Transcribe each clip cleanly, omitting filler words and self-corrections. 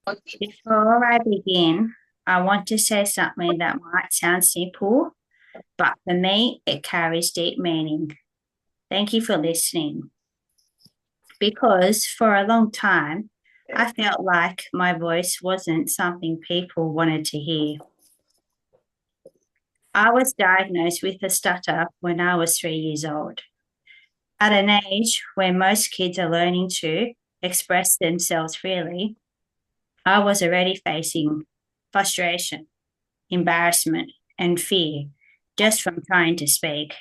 Before I begin, I want to say something that might sound simple, but for me, it carries deep meaning. Thank you for listening. Because for a long time, I felt like my voice wasn't something people wanted to hear. I was diagnosed with a stutter when I was 3 years old, at an age where most kids are learning to express themselves freely. I was already facing frustration, embarrassment, and fear just from trying to speak.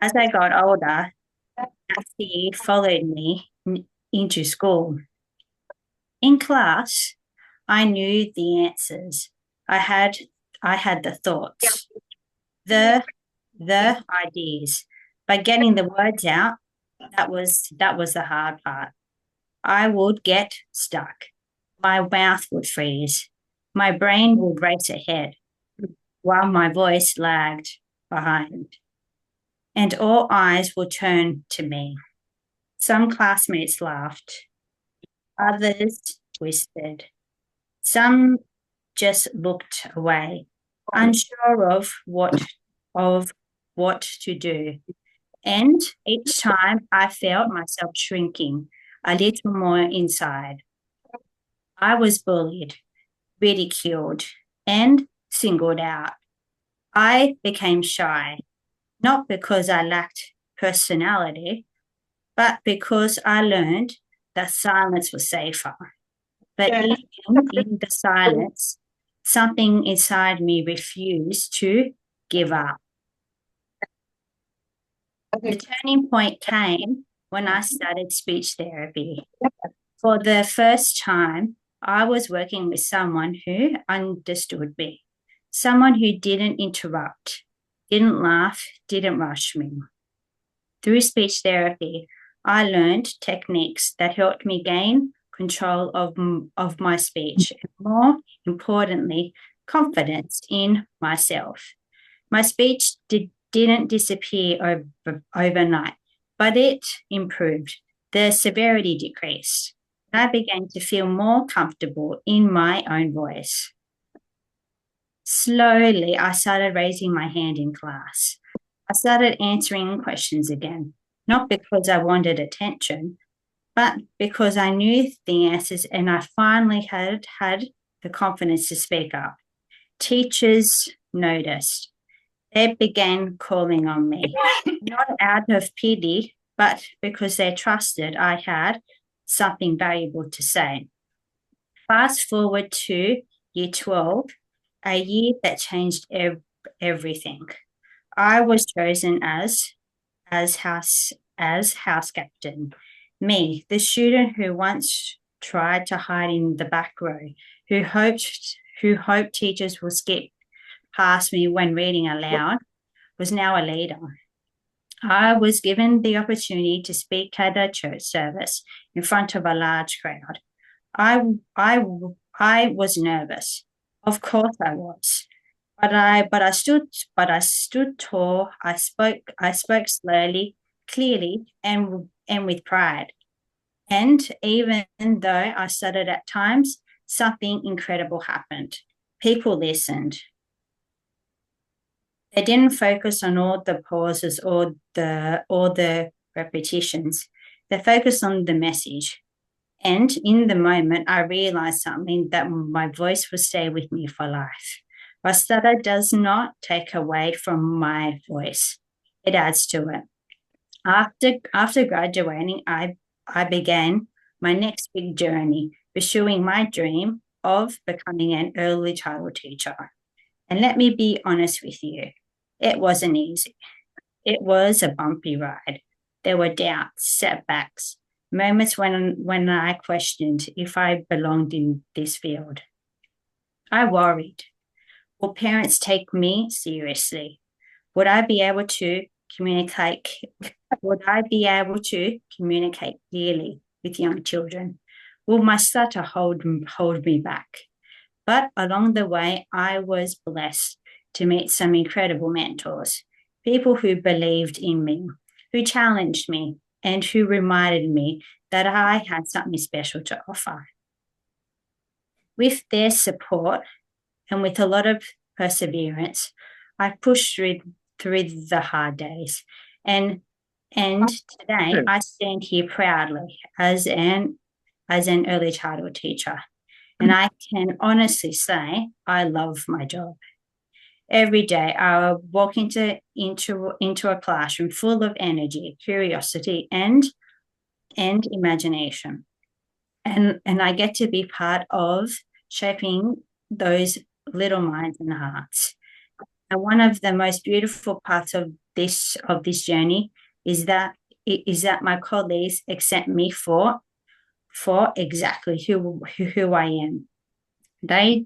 As I got older, that fear followed me into school. In class, I knew the answers. I had I had the thoughts, the the ideas. But getting the words out, that was the hard part. I would get stuck. My mouth would freeze. My brain would race ahead while my voice lagged behind, and all eyes would turn to me. Some classmates laughed, others whispered, some just looked away, unsure of what to do. And each time I felt myself shrinking a little more inside. I was bullied, ridiculed, and singled out. I became shy, not because I lacked personality, but because I learned that silence was safer. But even in the silence, something inside me refused to give up. The turning point came when I started speech therapy. For the first time, I was working with someone who understood me, someone who didn't interrupt, didn't laugh, didn't rush me. Through speech therapy, I learned techniques that helped me gain control of my speech, and more importantly, confidence in myself. My speech didn't disappear overnight, but it improved. The severity decreased. I began to feel more comfortable in my own voice. Slowly, I started raising my hand in class. I started answering questions again, not because I wanted attention, but because I knew the answers and I finally had the confidence to speak up. Teachers noticed. They began calling on me, not out of pity, but because they trusted I had something valuable to say. Fast forward to year 12, a year that changed everything. I was chosen as house as house captain. Me, the student who once tried to hide in the back row, who hoped teachers would skip past me when reading aloud, was now a leader. I was given the opportunity to speak at a church service in front of a large crowd. I, I, I was nervous. Of course I was. But I stood tall. I spoke slowly, clearly, and with pride. And even though I stuttered at times, something incredible happened. People listened. They didn't focus on all the pauses or the repetitions. They focused on the message. And in the moment, I realized something, that my voice will stay with me for life. My stutter does not take away from my voice, it adds to it. After graduating, I began my next big journey, pursuing my dream of becoming an early childhood teacher. And let me be honest with you, it wasn't easy. It was a bumpy ride. There were doubts, setbacks, moments when I questioned if I belonged in this field. I worried. Will parents take me seriously? Would I be able to communicate? Would I be able to communicate clearly with young children? Will my stutter hold me back? But along the way, I was blessed to meet some incredible mentors, people who believed in me, who challenged me, and who reminded me that I had something special to offer. With their support and with a lot of perseverance, I pushed through the hard days. And today I stand here proudly as an early childhood teacher. And I can honestly say I love my job. Every day I walk into a classroom full of energy, curiosity, and imagination. And I get to be part of shaping those little minds and hearts. And one of the most beautiful parts of this journey is that my colleagues accept me for exactly who I am. They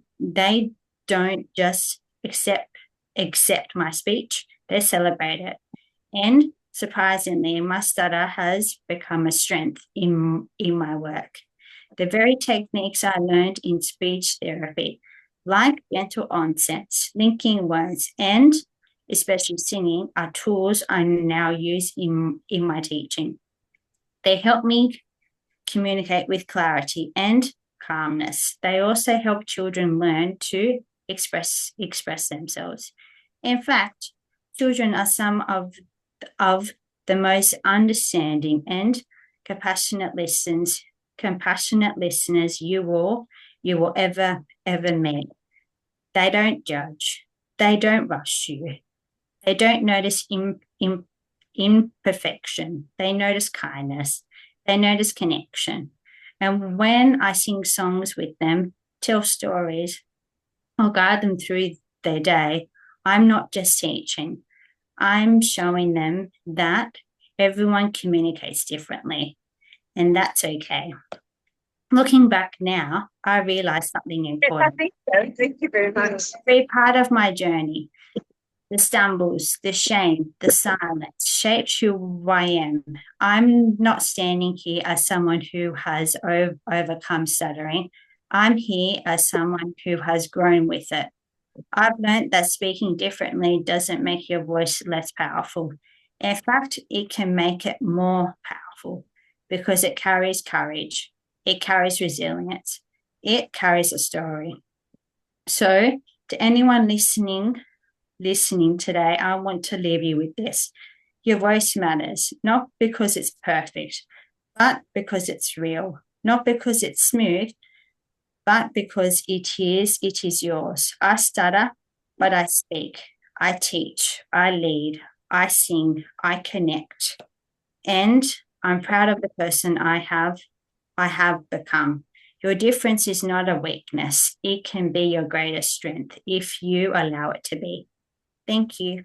don't just accept my speech, they celebrate it. And surprisingly, my stutter has become a strength in my work. The very techniques I learned in speech therapy, like gentle onsets, linking words, and especially singing, are tools I now use in my teaching. They help me communicate with clarity and calmness. They also help children learn to express themselves. In fact, children are some of the most understanding and compassionate listeners you will ever meet. They don't judge. They don't rush you. They don't notice imperfection. They notice kindness. They notice connection. And when I sing songs with them, tell stories, or guide them through their day, I'm not just teaching. I'm showing them that everyone communicates differently, and that's okay. Looking back now, I realize something important. I think so. Thank you very much. Every part of my journey, the stumbles, the shame, the silence, shapes who I am. I'm not standing here as someone who has overcome stuttering. I'm here as someone who has grown with it. I've learned that speaking differently doesn't make your voice less powerful. In fact, it can make it more powerful because it carries courage, it carries resilience, it carries a story. So, to anyone listening today, I want to leave you with this. Your voice matters, not because it's perfect, but because it's real, not because it's smooth, but because it is yours. I stutter, but I speak. I teach. I lead. I sing. I connect. And I'm proud of the person I have become. Your difference is not a weakness. It can be your greatest strength if you allow it to be. Thank you.